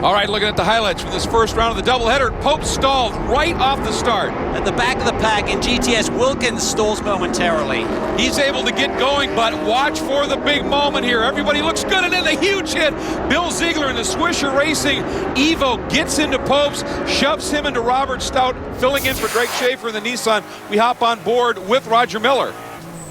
All right, looking at the highlights from this first round of the doubleheader. Pope stalled right off the start. At the back of the pack in GTS, Wilkins stalls momentarily. He's able to get going, but watch for the big moment here. Everybody looks good, and then the huge hit. Bill Ziegler in the Swisher Racing Evo gets into Pope's, shoves him into Robert Stout, filling in for Greg Schaefer in the Nissan. We hop on board with Roger Miller.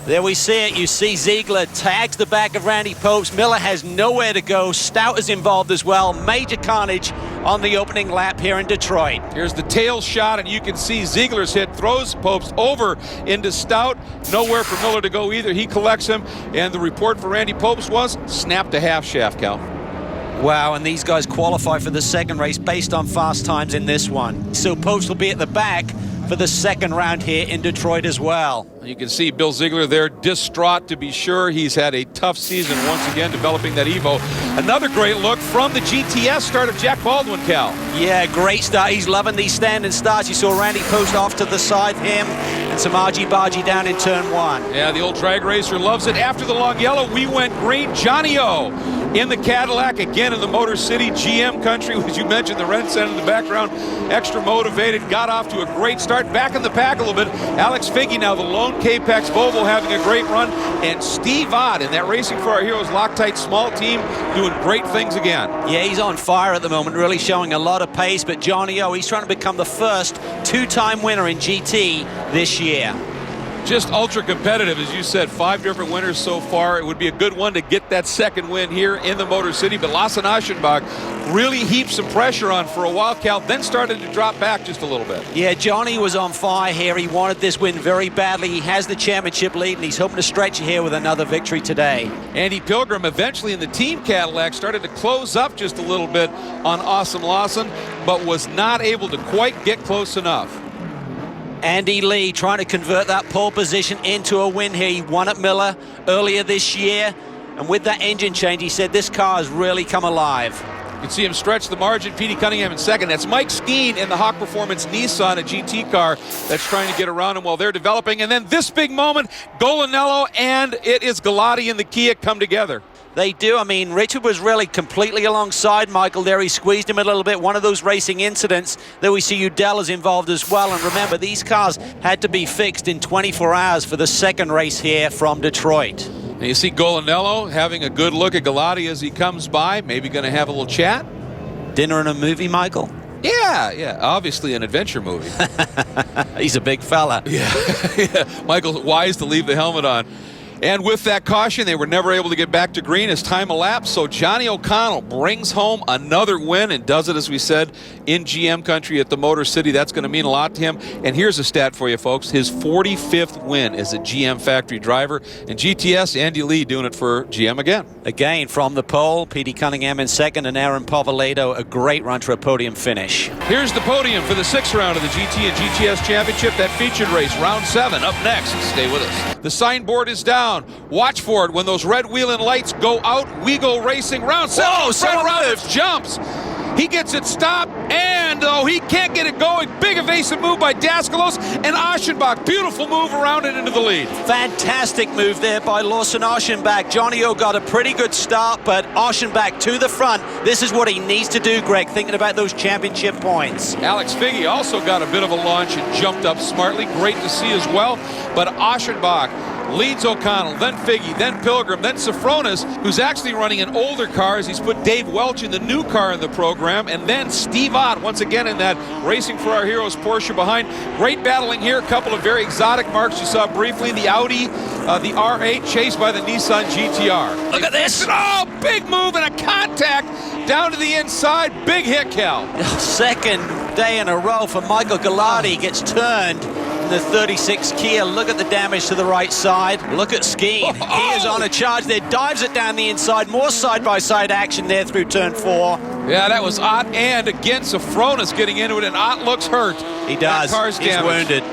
There we see it. You see Ziegler tags the back of Randy Popes. Miller has nowhere to go. Stout is involved as well. Major carnage on the opening lap here in Detroit. Here's the tail shot, and you can see Ziegler's hit throws Popes over into Stout. Nowhere for Miller to go either. He collects him, and the report for Randy Popes was snapped a half shaft, Cal. Wow, and these guys qualify for the second race based on fast times in this one. So Popes will be at the back for the second round here in Detroit as well. You can see Bill Ziegler there, distraught to be sure. He's had a tough season once again developing that Evo. Another great look from the GTS start of Jack Baldwin, Cal. Yeah, great start. He's loving these standing starts. You saw Randy Post off to the side, him and some argy-bargy down in turn one. Yeah, the old drag racer loves it. After the long yellow, we went green. Johnny O in the Cadillac, again in the Motor City GM country. As you mentioned, the red center in the background, extra motivated, got off to a great start. Back in the pack a little bit. Alex Figge now the lone K-Pex Volvo having a great run. And Steve Ott in that Racing for Our Heroes Loctite small team doing great things again. Yeah, he's on fire at the moment, really showing a lot of pace. But Johnny O, he's trying to become the first two-time winner in GT this year. Just ultra competitive, as you said, 5 different winners so far. It would be a good one to get that second win here in the Motor City, but Lasse Aschenbach really heaped some pressure on for a while, Cal, then started to drop back just a little bit. Yeah, Johnny was on fire here. He wanted this win very badly. He has the championship lead, and he's hoping to stretch it here with another victory today. Andy Pilgrim eventually in the team Cadillac started to close up just a little bit on Awesome Lawson, but was not able to quite get close enough. Andy Lee trying to convert that pole position into a win here. He won at Miller earlier this year, and with that engine change, he said this car has really come alive. You can see him stretch the margin. Petey Cunningham in second. That's Mike Skeen in the Hawk Performance Nissan, a GT car that's trying to get around him while they're developing. And then this big moment, Golinello and it is Galati in the Kia come together. They do. I mean, Richard was really completely alongside Michael there. He squeezed him a little bit. One of those racing incidents that we see Udell is involved as well. And remember, these cars had to be fixed in 24 hours for the second race here from Detroit. And you see Golinello having a good look at Galati as he comes by. Maybe going to have a little chat. Dinner and a movie, Michael? Yeah, obviously an adventure movie. He's a big fella. Yeah. Michael's wise to leave the helmet on. And with that caution, they were never able to get back to green as time elapsed. So Johnny O'Connell brings home another win and does it, as we said, in GM country at the Motor City. That's going to mean a lot to him. And here's a stat for you, folks. His 45th win as a GM factory driver. And GTS, Andy Lee doing it for GM again. Again, from the pole, Petey Cunningham in second and Aaron Povaledo, a great run for a podium finish. Here's the podium for the 6th round of the GT and GTS Championship, that featured race, round 7. Up next, stay with us. The signboard is down. Watch for it when those red wheeling lights go out. We go racing. Round 7. Whoa, Fred Roberts jumps. He gets it stopped, and he can't get it going. Big evasive move by Daskalos and Aschenbach. Beautiful move around it into the lead. Fantastic move there by Lawson Aschenbach. Johnny O got a pretty good start, but Aschenbach to the front. This is what he needs to do, Greg, thinking about those championship points. Alex Figge also got a bit of a launch and jumped up smartly. Great to see as well. But Aschenbach leads O'Connell, then Figge, then Pilgrim, then Sofronis, who's actually running an older car as he's put Dave Welch in the new car in the program, and then Steve Ott once again in that Racing for Our Heroes Porsche behind. Great battling here. A couple of very exotic marks you saw briefly. The Audi, the R8 chased by the Nissan GTR. Look at this. Oh, big move and a contact down to the inside. Big hit, Cal. Second day in a row for Michael Galati. Gets turned in the 36 Kia. Look at the damage to the right side. Look at Skeen. He is on a charge there. Dives it down the inside. More side-by-side action there through turn 4. Yeah, that was Ott, and again Sofronis getting into it, and Ott looks hurt. He does. That car's He's damaged. wounded.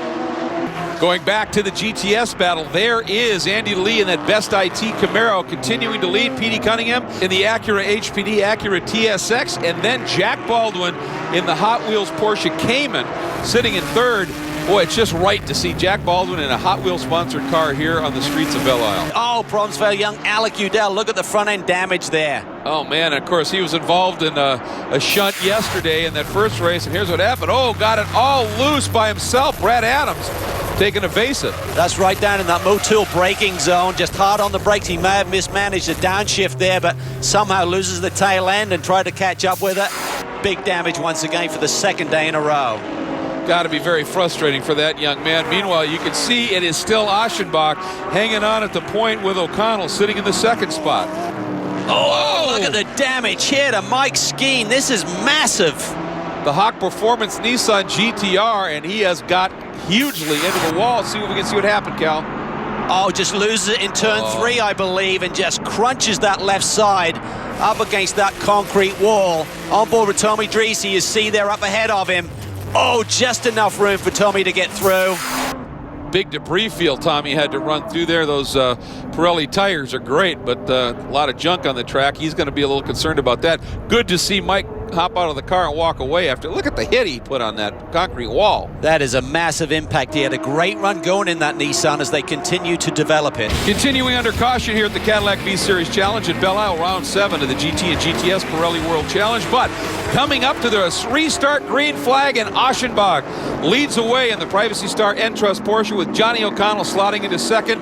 Going back to the GTS battle, there is Andy Lee in that Best IT Camaro continuing to lead. Petey Cunningham in the Acura HPD, Acura TSX, and then Jack Baldwin in the Hot Wheels Porsche Cayman sitting in third. Boy, it's just right to see Jack Baldwin in a Hot Wheels sponsored car here on the streets of Belle Isle. Oh, problems for young Alec Udell. Look at the front end damage there. Oh, man, and of course, he was involved in a shunt yesterday in that first race, and here's what happened. Oh, got it all loose by himself. Brad Adams taking evasive. That's right down in that Motul braking zone, just hard on the brakes. He may have mismanaged a downshift there, but somehow loses the tail end and tried to catch up with it. Big damage once again for the second day in a row. Got to be very frustrating for that young man. Meanwhile, you can see it is still Aschenbach hanging on at the point with O'Connell sitting in the second spot. Oh, look at the damage here to Mike Skeen. This is massive. The Hawk Performance Nissan GTR, and he has got hugely into the wall. See if we can see what happened, Cal. Oh, just loses it in turn 3, I believe, and just crunches that left side up against that concrete wall. On board with Tommy Dreese, you see there up ahead of him. Oh, just enough room for Tommy to get through. Big debris field Tommy had to run through there. Those Pirelli tires are great, but a lot of junk on the track. He's going to be a little concerned about that. Good to see Mike hop out of the car and walk away after. Look at the hit he put on that concrete wall. That is a massive impact. He had a great run going in that Nissan as they continue to develop it. Continuing under caution here at the Cadillac V-Series Challenge at Belle Isle, round 7 of the GT and GTS Pirelli World Challenge. But coming up to the restart green flag, and Aschenbach leads away in the Privacy Star N-Trust Porsche with Johnny O'Connell slotting into second.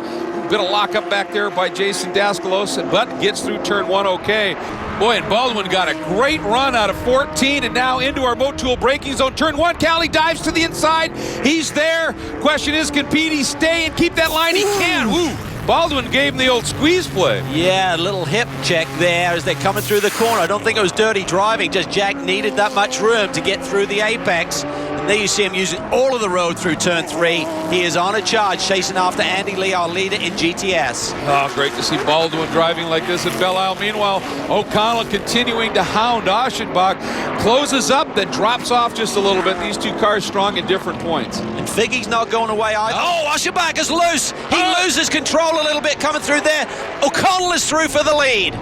Bit of lockup back there by Jason Daskalos, but gets through turn 1 okay. Boy, and Baldwin got a great run out of 14, and now into our Motul braking zone. Turn 1, Cali dives to the inside. He's there. Question is, can Petey stay and keep that line? He can. Woo! Baldwin gave him the old squeeze play. Yeah, a little hip check there as they're coming through the corner. I don't think it was dirty driving, just Jack needed that much room to get through the apex. And there you see him using all of the road through turn 3. He is on a charge, chasing after Andy Lee, our leader in GTS. Oh, great to see Baldwin driving like this at Belle Isle. Meanwhile, O'Connell continuing to hound Aschenbach. Closes up, then drops off just a little bit. These two cars strong at different points. And Figgy's not going away either. Oh, Aschenbach is loose. He loses control a little bit coming through there. O'Connell is through for the lead.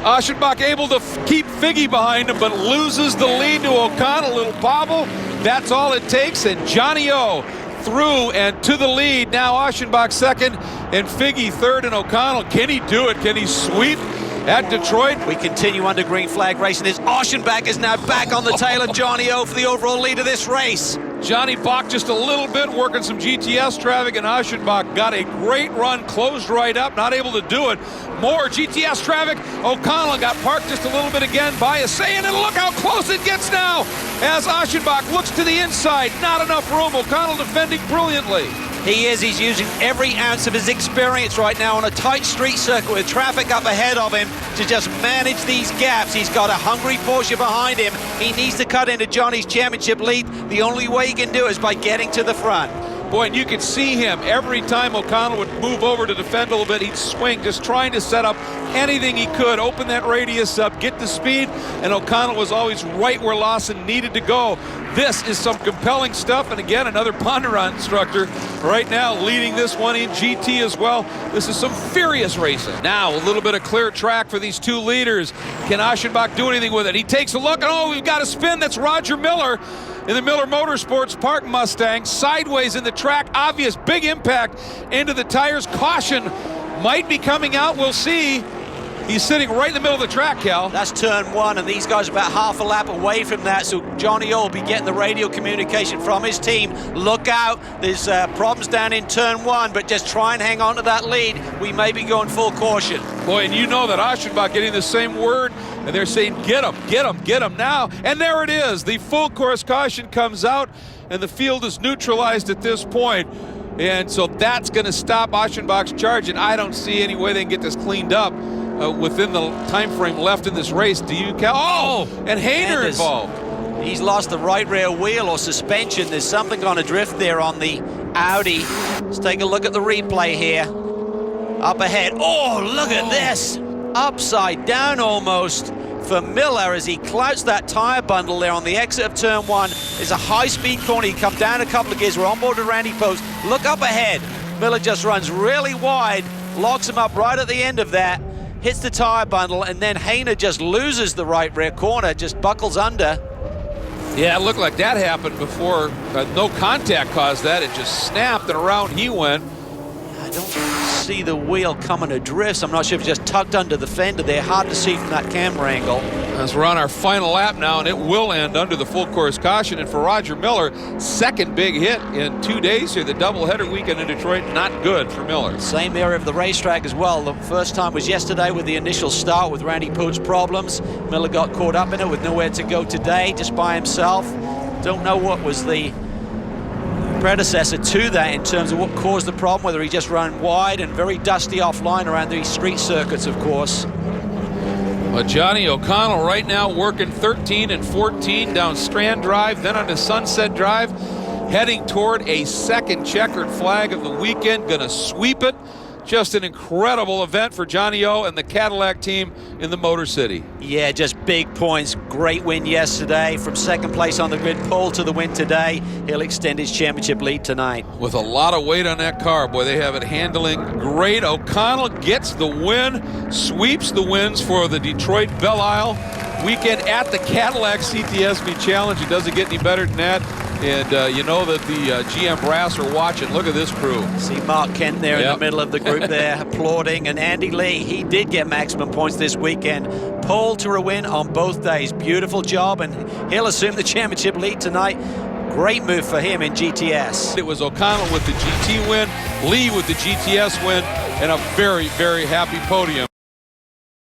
Aschenbach able to keep Figgy behind him, but loses the lead to O'Connell. Little bobble. That's all it takes. And Johnny O through and to the lead. Now Aschenbach second and Figgy third, and O'Connell. Can he do it? Can he sweep at Detroit? We continue under green flag racing as Aschenbach is now back on the tail of Johnny O for the overall lead of this race. Johnny balked just a little bit, working some GTS traffic, and Aschenbach got a great run, closed right up, not able to do it. More GTS traffic. O'Connell got parked just a little bit again by Asayan, and look how close it gets now as Aschenbach looks to the inside. Not enough room. O'Connell defending brilliantly. He is. He's using every ounce of his experience right now on a tight street circuit with traffic up ahead of him to just manage these gaps. He's got a hungry Porsche behind him. He needs to cut into Johnny's championship lead. The only way he can do it is by getting to the front. Boy, and you could see him every time O'Connell would move over to defend a little bit, he'd swing, just trying to set up anything he could, open that radius up, get the speed, and O'Connell was always right where Lawson needed to go. This is some compelling stuff, and again, another Ponderon instructor right now leading this one in GT as well. This is some furious racing. Now, a little bit of clear track for these two leaders. Can Aschenbach do anything with it? He takes a look, and oh, we've got a spin. That's Roger Miller in the Miller Motorsports Park Mustang, sideways in the track. Obvious big impact into the tires. Caution might be coming out. We'll see. He's sitting right in the middle of the track, Cal. That's turn 1, and these guys are about half a lap away from that, so Johnny O will be getting the radio communication from his team. Look out, there's problems down in turn 1, but just try and hang on to that lead. We may be going full caution. Boy, and you know that Aschenbach getting the same word, and they're saying, get him, get him, get him now. And there it is. The full course caution comes out, and the field is neutralized at this point. And so that's going to stop Aschenbach's charge, and I don't see any way they can get this cleaned up within the time frame left in this race. Do you, Cal? Oh, and Hayner involved. He's lost the right rear wheel or suspension. There's something on a drift there on the Audi. Let's take a look at the replay here. Up ahead. Oh, look at this. Upside down almost for Miller as he clouts that tire bundle there on the exit of turn 1. There's a high-speed corner. He come down a couple of gears. We're on board with Randy Post. Look up ahead. Miller just runs really wide, locks him up right at the end of that, hits the tire bundle, and then Hayner just loses the right rear corner, just buckles under. Yeah, it looked like that happened before. No contact caused that. It just snapped, and around he went. I don't see the wheel coming adrift. I'm not sure if it's just tucked under the fender there. Hard to see from that camera angle. As we're on our final lap now, and it will end under the full course caution. And for Roger Miller, second big hit in 2 days here. The doubleheader weekend in Detroit, not good for Miller. Same area of the racetrack as well. The first time was yesterday with the initial start with Randy Poot's problems. Miller got caught up in it with nowhere to go today, just by himself. Don't know what was the predecessor to that in terms of what caused the problem, whether he just ran wide and very dusty offline around these street circuits, of course. But Johnny O'Connell right now working 13 and 14 down Strand Drive, then onto Sunset Drive, heading toward a second checkered flag of the weekend, gonna sweep it. Just an incredible event for Johnny O and the Cadillac team in the Motor City. Yeah, just big points. Great win yesterday. From second place on the grid, pole to the win today. He'll extend his championship lead tonight. With a lot of weight on that car. Boy, they have it handling great. O'Connell gets the win, sweeps the wins for the Detroit Belle Isle weekend at the Cadillac CTSV Challenge. It doesn't get any better than that. And you know that the GM brass are watching. Look at this crew. See Mark Kent there in the middle of the group there applauding. And Andy Lee, he did get maximum points this weekend. Pole to a win on both days. Beautiful job, and he'll assume the championship lead tonight. Great move for him in GTS. It was O'Connell with the GT win, Lee with the GTS win, and a very, very happy podium.